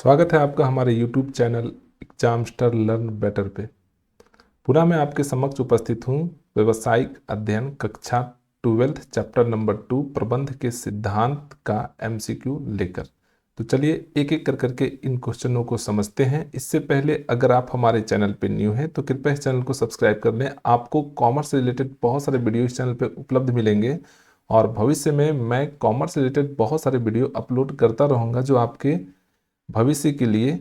स्वागत है आपका हमारे YouTube चैनल एग्जामस्टर लर्न बेटर पे। पुनः मैं आपके समक्ष उपस्थित हूँ व्यवसायिक अध्ययन कक्षा 12 चैप्टर नंबर 2 प्रबंध के सिद्धांत का MCQ लेकर। तो चलिए एक एक कर करके इन क्वेश्चनों को समझते हैं। इससे पहले अगर आप हमारे चैनल पे न्यू हैं तो कृपया इस चैनल को सब्सक्राइब कर लें। आपको कॉमर्स से रिलेटेड बहुत सारे वीडियो इस चैनल पे उपलब्ध मिलेंगे और भविष्य में मैं कॉमर्स से रिलेटेड बहुत सारे वीडियो अपलोड करता रहूँगा जो आपके भविष्य के लिए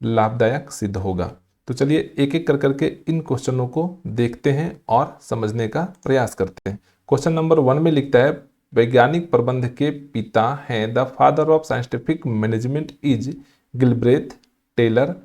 लाभदायक सिद्ध होगा। तो चलिए एक एक कर करके इन क्वेश्चनों को देखते हैं और समझने का प्रयास करते हैं। क्वेश्चन नंबर 1 में लिखता है वैज्ञानिक प्रबंध के पिता हैं the father of scientific management is Gilbreth, Taylor,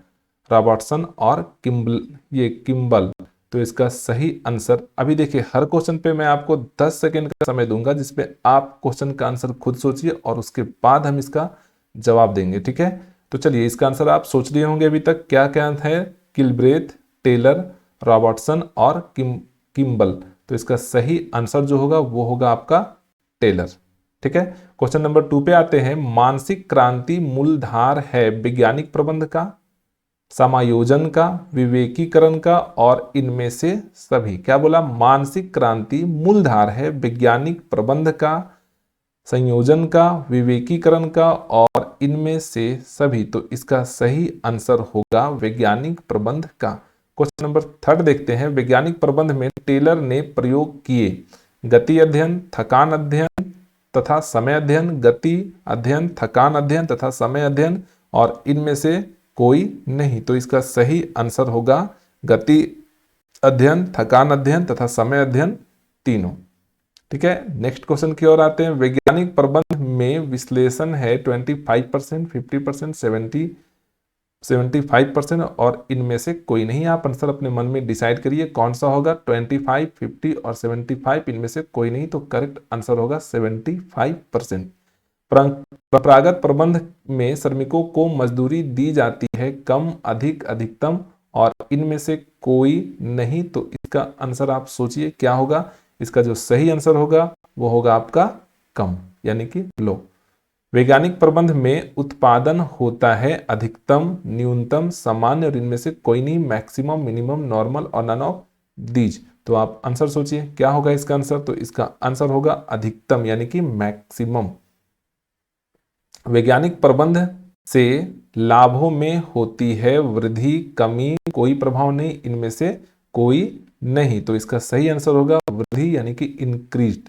Robertson और किम्बल। तो इसका सही आंसर अभी देखिए, हर क्वेश्चन पे मैं आपको 10 सेकेंड का समय दूंगा जिसपे आप क्वेश्चन का आंसर खुद सोचिए और उसके बाद हम इसका जवाब देंगे। ठीक है, तो चलिए इसका आंसर आप सोच लिए होंगे अभी तक क्या क्या है। गिलब्रेथ, टेलर, रॉबर्टसन और किम्बल। तो इसका सही आंसर जो होगा वो होगा आपका टेलर। ठीक है, क्वेश्चन नंबर 2 पे आते हैं। मानसिक क्रांति मूलधार है वैज्ञानिक प्रबंध का, समायोजन का, विवेकीकरण का और इनमें से सभी। क्या बोला? मानसिक क्रांति मूलधार है वैज्ञानिक प्रबंध का, संयोजन का, विवेकीकरण का और इनमें से सभी। तो इसका सही आंसर होगा वैज्ञानिक प्रबंध का। क्वेश्चन नंबर 3 देखते हैं। वैज्ञानिक प्रबंध में टेलर ने प्रयोग किए गति अध्ययन, थकान अध्ययन तथा समय अध्ययन, गति अध्ययन, थकान अध्ययन तथा समय अध्ययन और इनमें से कोई नहीं। तो इसका सही आंसर होगा गति अध्ययन, थकान अध्ययन तथा समय अध्ययन तीनों। ठीक है, नेक्स्ट क्वेश्चन की ओर आते हैं। वैज्ञानिक प्रबंध में विश्लेषण है 25%, 50%, 75% और इनमें से कोई नहीं। आप आंसर अपने मन में डिसाइड करिए कौन सा होगा। 25, 50 और 75 इनमें से कोई नहीं, तो करेक्ट आंसर होगा 75%। परंपरागत प्रबंध में श्रमिकों को मजदूरी दी जाती है कम, अधिक, अधिकतम और इनमें से कोई नहीं। तो इसका आंसर आप सोचिए क्या होगा। इसका जो सही आंसर होगा वो होगा आपका कम, यानी कि लो। वैज्ञानिक प्रबंध में उत्पादन होता है अधिकतम, न्यूनतम, सामान्य और इनमें से कोई नहीं, मैक्सिमम, मिनिमम, नॉर्मल और नन ऑफ दीज। तो आप आंसर सोचिए क्या होगा इसका आंसर। तो इसका आंसर होगा अधिकतम, यानी कि मैक्सिमम। वैज्ञानिक प्रबंध से लाभों में होती है वृद्धि, कमी, कोई प्रभाव नहीं, इनमें से कोई नहीं। तो इसका सही आंसर होगा वृद्धि, यानी कि इंक्रीज्ड।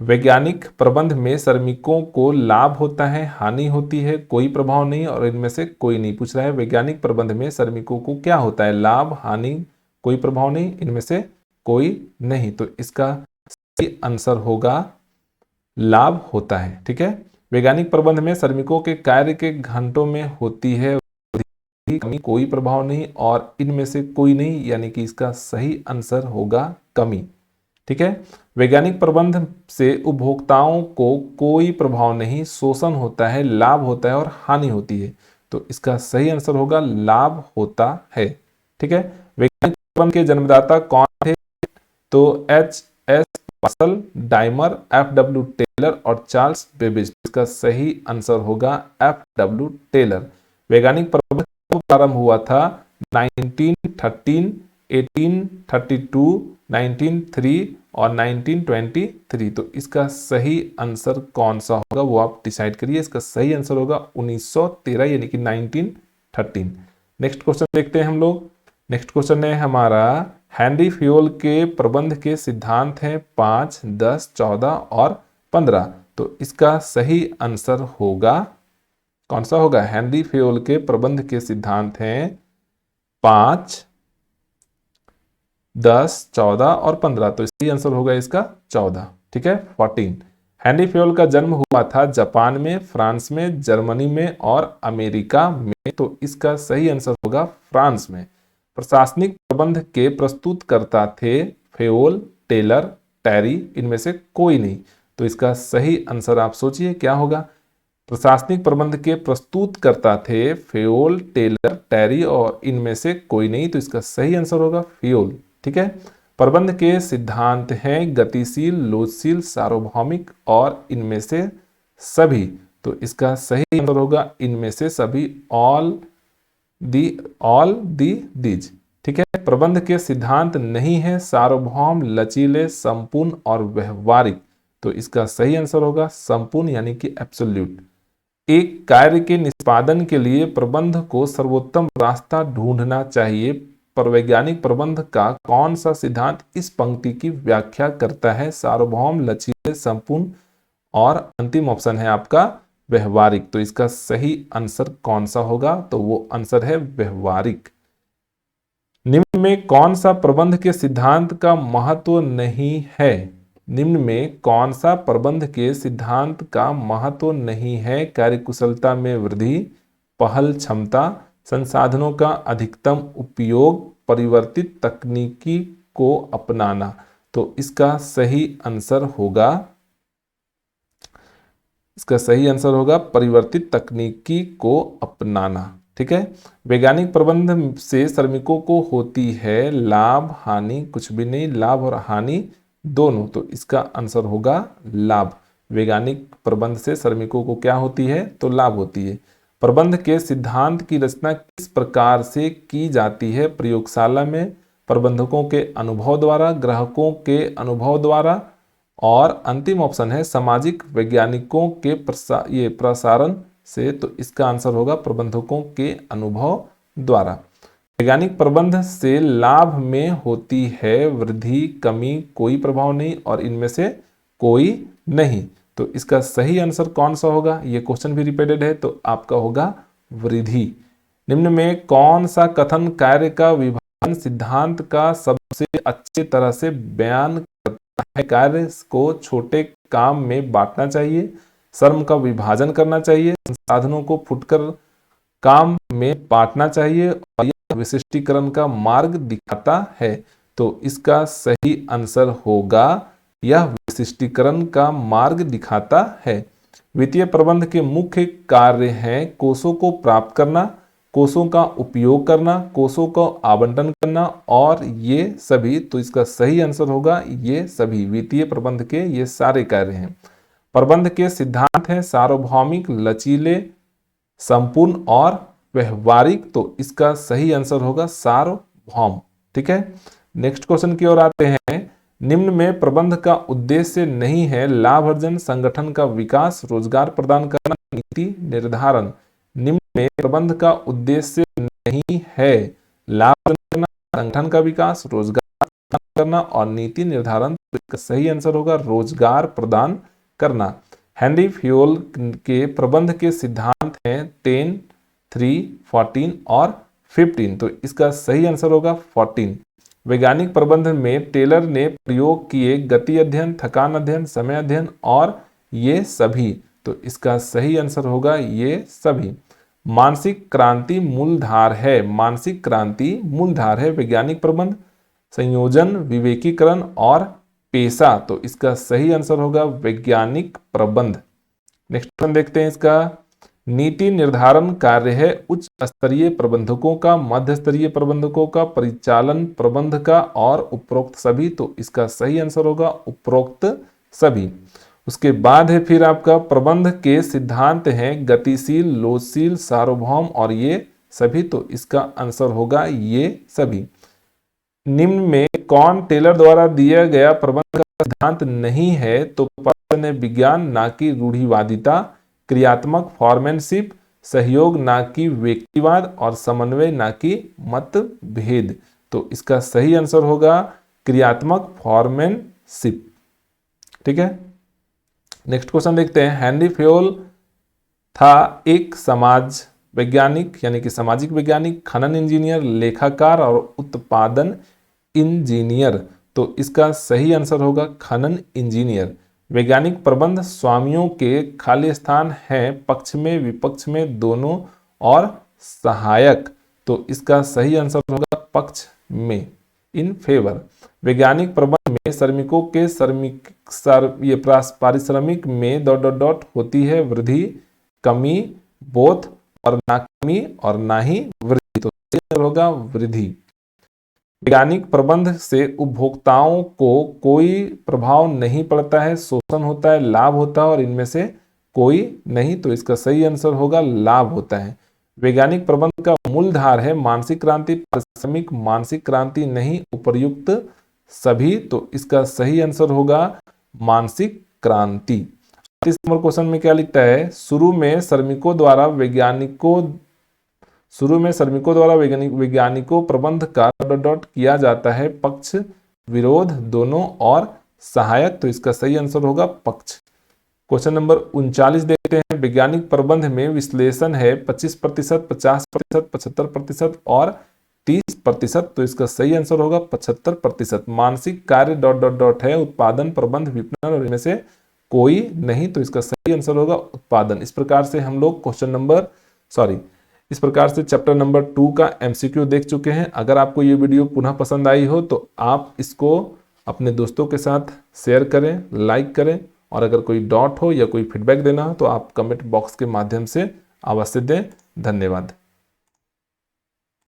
वैज्ञानिक प्रबंध में श्रमिकों को लाभ होता है, हानि होती है, कोई प्रभाव नहीं और इनमें से कोई नहीं। पूछ रहा है वैज्ञानिक प्रबंध में श्रमिकों को क्या होता है? लाभ, हानि, कोई प्रभाव नहीं, इनमें से कोई नहीं। तो इसका सही आंसर होगा लाभ होता है। ठीक है, वैज्ञानिक प्रबंध में श्रमिकों के कार्य के घंटों में होती है कमी, कोई प्रभाव नहीं और इनमें से कोई नहीं, यानी कि इसका सही आंसर होगा कमी। ठीक है, वैज्ञानिक प्रबंध से उपभोक्ताओं को कोई प्रभाव नहीं, शोषण होता है, लाभ होता है और हानि होती है। तो इसका सही आंसर होगा लाभ होता है। ठीक है, वैज्ञानिक प्रबंध के जन्मदाता कौन थे? तो H.S. पासल, डाइमर, F.W. टेलर और चार्ल्स बेबेज। इसका सही आंसर होगा F.W. टेलर। वैज्ञानिक प्रबंध कब प्रारंभ हुआ था? 1913, 1832, 1903 और 1923। तो इसका सही आंसर कौन सा होगा वो आप डिसाइड करिए। इसका सही आंसर होगा 1913, यानी कि 1913। नेक्स्ट क्वेश्चन देखते हैं हम लोग। नेक्स्ट क्वेश्चन है हमारा हेनरी फ्योल के प्रबंध के सिद्धांत हैं 5, 10, 14 और 15। तो इसका सही आंसर होगा कौन सा होगा? हेनरी फ्योल के प्रबंध के सिद्धांत हैं 5, 10, 14 और 15। तो सही आंसर होगा इसका 14। ठीक है, 14। हेनरी फ्योल का जन्म हुआ था जापान में, फ्रांस में, जर्मनी में और अमेरिका में। तो इसका सही आंसर होगा फ्रांस में। प्रशासनिक प्रबंध के प्रस्तुतकर्ता थे फ्योल, टेलर, टैरी, इनमें से कोई नहीं। तो इसका सही आंसर आप सोचिए क्या होगा। प्रशासनिक प्रबंध के प्रस्तुतकर्ता थे फ्योल, टेलर, टैरी और इनमें से कोई नहीं। तो इसका सही आंसर होगा फ्योल। ठीक है, प्रबंध के सिद्धांत हैं गतिशील, लोचशील, सार्वभौमिक और इनमें से सभी। तो इसका सही आंसर होगा इनमें से सभी, ऑल दी दीज। ठीक है, प्रबंध के सिद्धांत नहीं है सार्वभौम, लचीले, संपूर्ण और व्यवहारिक। तो इसका सही आंसर होगा संपूर्ण यानी कि एब्सोल्यूट। एक कार्य के निष्पादन के लिए प्रबंध को सर्वोत्तम रास्ता ढूंढना चाहिए, पर वैज्ञानिक प्रबंध का कौन सा सिद्धांत इस पंक्ति की व्याख्या करता है? सार्वभौम, लचीले, संपूर्ण और अंतिम ऑप्शन है आपका व्यवहारिक। तो इसका सही आंसर कौन सा होगा? तो वो आंसर है व्यवहारिक। निम्न में कौन सा प्रबंध के सिद्धांत का महत्व नहीं है? निम्न में कौन सा प्रबंध के सिद्धांत का महत्व नहीं है? कार्यकुशलता में वृद्धि, पहल क्षमता, संसाधनों का अधिकतम उपयोग, परिवर्तित तकनीकी को अपनाना। तो इसका सही आंसर होगा परिवर्तित तकनीकी को अपनाना। ठीक है, वैज्ञानिक प्रबंध से श्रमिकों को होती है लाभ हानि, कुछ भी नहीं, लाभ और हानि दोनों। तो इसका आंसर होगा लाभ। वैज्ञानिक प्रबंध से श्रमिकों को क्या होती है? तो लाभ होती है। प्रबंध के सिद्धांत की रचना किस प्रकार से की जाती है? प्रयोगशाला में, प्रबंधकों के अनुभव द्वारा, ग्राहकों के अनुभव द्वारा, और अंतिम ऑप्शन है सामाजिक वैज्ञानिकों के प्रसारण से। तो इसका आंसर होगा प्रबंधकों के अनुभव द्वारा। वैज्ञानिक प्रबंध से लाभ में होती है वृद्धि, कमी, कोई प्रभाव नहीं, और इनमें से कोई नहीं। तो इसका सही आंसर कौन सा होगा? ये क्वेश्चन भी रिपीटेड है, तो आपका होगा वृद्धि। निम्न में कौन सा कथन कार्य का विभाजन सिद्धांत का सबसे अच्छे तरह से बयान करता है? कार्य को छोटे काम में बांटना चाहिए, श्रम का विभाजन करना चाहिए, संसाधनों को फुटकर काम में बांटना चाहिए, और यह विशिष्टीकरण का मार्ग दिखाता है। तो इसका सही आंसर होगा यह विशिष्टीकरण का मार्ग दिखाता है। वित्तीय प्रबंध के मुख्य कार्य हैं कोषों को प्राप्त करना, कोषों का उपयोग करना, कोषों का आवंटन करना, और ये सभी। तो इसका सही आंसर होगा ये सभी। वित्तीय प्रबंध के ये सारे कार्य हैं। प्रबंध के सिद्धांत हैं सार्वभौमिक, लचीले, संपूर्ण और व्यवहारिक। तो इसका सही आंसर होगा सार्वभौम। ठीक है, नेक्स्ट क्वेश्चन की ओर आते हैं। निम्न में प्रबंध का उद्देश्य नहीं है लाभ अर्जन, संगठन का विकास, रोजगार प्रदान करना, नीति निर्धारण। निम्न में प्रबंध का उद्देश्य नहीं है लाभ अर्जन करना, संगठन का विकास, रोजगार प्रदान करना और नीति निर्धारण। तो इसका सही आंसर होगा रोजगार प्रदान करना। हेनरी फ्योल के प्रबंध के सिद्धांत हैं 10, 3, 14 और 15। तो इसका सही आंसर होगा 14। वैज्ञानिक प्रबंध में टेलर ने प्रयोग किए गति अध्ययन, थकान अध्ययन, समय अध्ययन और ये सभी। तो इसका सही आंसर होगा ये सभी। मानसिक क्रांति मूलधार है, मानसिक क्रांति मूलधार है वैज्ञानिक प्रबंध, संयोजन, विवेकीकरण और पेशा। तो इसका सही आंसर होगा वैज्ञानिक प्रबंध। नेक्स्ट क्वेश्चन देखते हैं इसका। नीति निर्धारण कार्य है उच्च स्तरीय प्रबंधकों का, मध्य स्तरीय प्रबंधकों का, परिचालन प्रबंध का और उपरोक्त सभी। तो इसका सही आंसर होगा उपरोक्त सभी। उसके बाद है फिर आपका प्रबंध के सिद्धांत हैं गतिशील, लोचशील, सार्वभौम और ये सभी। तो इसका आंसर होगा ये सभी। निम्न में कौन टेलर द्वारा दिया गया प्रबंध का सिद्धांत नहीं है? तो प्रश्न है विज्ञान ना कि रूढ़िवादिता, क्रियात्मक फॉर्मेनशिप, सहयोग ना कि व्यक्तिवाद और समन्वय ना कि मतभेद। तो इसका सही आंसर होगा क्रियात्मक फॉर्मेनशिप। ठीक है, नेक्स्ट क्वेश्चन देखते हैं। हेनरी फ्योल था एक समाज वैज्ञानिक यानी कि सामाजिक वैज्ञानिक, खनन इंजीनियर, लेखाकार और उत्पादन इंजीनियर। तो इसका सही आंसर होगा खनन इंजीनियर। वैज्ञानिक प्रबंध स्वामियों के खाली स्थान हैं पक्ष में, विपक्ष में, दोनों और सहायक। तो इसका सही आंसर होगा पक्ष में, इन फेवर। वैज्ञानिक प्रबंध में श्रमिकों के पारिश्रमिक में ... होती है वृद्धि, कमी, बोथ और ना कमी और ना ही वृद्धि। तो सही होगा वृद्धि। वैज्ञानिक प्रबंध से उपभोक्ताओं को कोई प्रभाव नहीं पड़ता है, शोषण होता है, लाभ होता है और इनमें से कोई नहीं, तो इसका सही आंसर होगा लाभ होता है। वैज्ञानिक प्रबंध का मूलधार है मानसिक क्रांति, पारिश्रमिक, मानसिक क्रांति नहीं, उपर्युक्त सभी, तो इसका सही आंसर होगा मानसिक क्रांति। 30 नंबर क्वेश्चन में क्या लिखता है, शुरू में श्रमिकों द्वारा वैज्ञानिकों प्रबंध का डॉट किया जाता है, पक्ष विरोध दोनों और सहायक, तो इसका सही आंसर होगा पक्ष। क्वेश्चन नंबर 39 देखते हैं, वैज्ञानिक प्रबंध में विश्लेषण है 25%, 50%, 75% और 30%, तो इसका सही आंसर होगा 75%। मानसिक कार्य डॉट है उत्पादन, प्रबंध, विपणन और इनमें से कोई नहीं, तो इसका सही आंसर होगा उत्पादन। इस प्रकार से हम लोग इस प्रकार से चैप्टर नंबर 2 का MCQ देख चुके हैं। अगर आपको ये वीडियो पुनः पसंद आई हो तो आप इसको अपने दोस्तों के साथ शेयर करें, लाइक करें, और अगर कोई डाउट हो या कोई फीडबैक देना हो तो आप कमेंट बॉक्स के माध्यम से अवश्य दें। धन्यवाद।